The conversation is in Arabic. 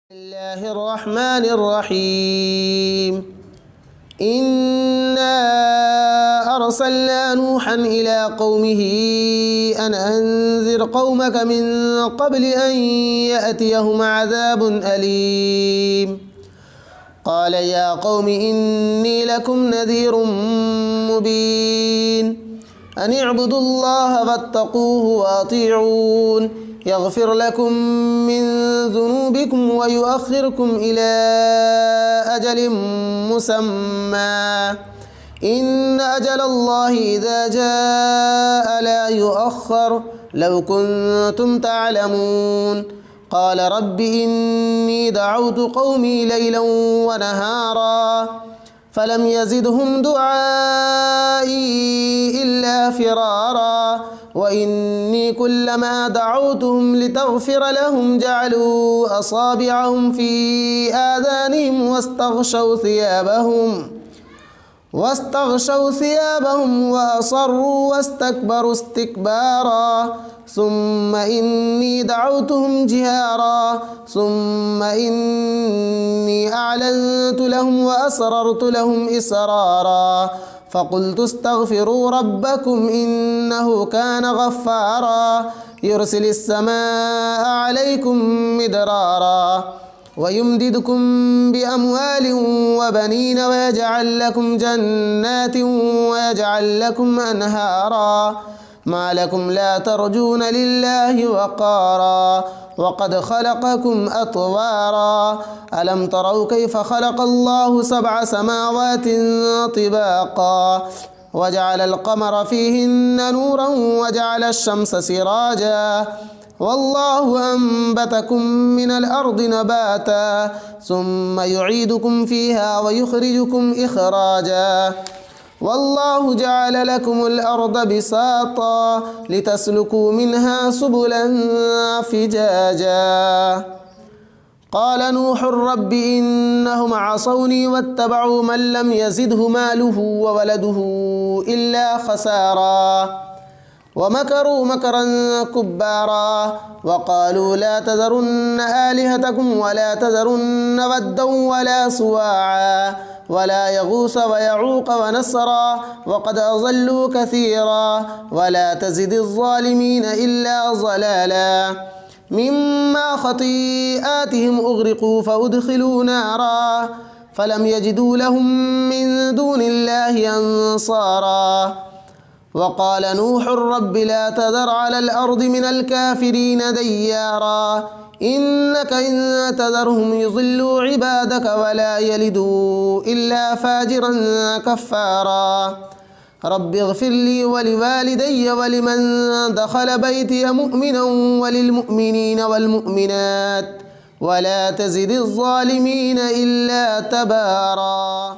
بسم الله الرحمن الرحيم. إنا أرسلنا نوحا إلى قومه أن أنذر قومك من قبل أن يأتيهم عذاب أليم. قال يا قوم إني لكم نذير مبين أن اعبدوا الله واتقوه وأطيعون يغفر لكم من ذنوبكم ويؤخركم إلى أجل مسمى إن أجل الله إذا جاء لا يؤخر لو كنتم تعلمون. قال رب إني دعوت قومي ليلا ونهارا فلم يزدهم دعائي إلا فرارا وإني كلما دعوتهم لتغفر لهم جعلوا أصابعهم في آذانهم واستغشوا ثيابهم وأصروا واستكبروا استكبارا ثم إني دعوتهم جهارا ثم إني أعلنت لهم وأسررت لهم إسرارا فقلت استغفروا ربكم إنه كان غفارا يرسل السماء عليكم مدرارا ويمددكم بأموال وبنين ويجعل لكم جنات ويجعل لكم أنهارا ما لكم لا ترجون لله وقارا وقد خلقكم أطوارا ألم تروا كيف خلق الله 7 سماوات طباقا وجعل القمر فيهن نورا وجعل الشمس سراجا والله أنبتكم من الأرض نباتا ثم يعيدكم فيها ويخرجكم إخراجا والله جعل لكم الأرض بساطا لتسلكوا منها سبلا فجاجا. قال نوح رب إنهم عصوني واتبعوا من لم يزده ماله وولده إلا خسارا ومكروا مكرا كبارا وقالوا لا تذرن آلهتكم ولا تذرن ودا ولا سواعا ولا يغوث ويعوق ونسرا وقد أضلوا كثيرا ولا تزد الظالمين إلا ضلالا مما خطيئاتهم أغرقوا فأدخلوا نارا فلم يجدوا لهم من دون الله أنصارا. وقال نوح رب لا تذر على الأرض من الكافرين ديارا إنك إن تذرهم يضلوا عبادك ولا يلدوا إلا فاجرا كفارا. رب اغفر لي ولوالدي ولمن دخل بيتي مؤمنا وللمؤمنين والمؤمنات ولا تزد الظالمين إلا تبارا.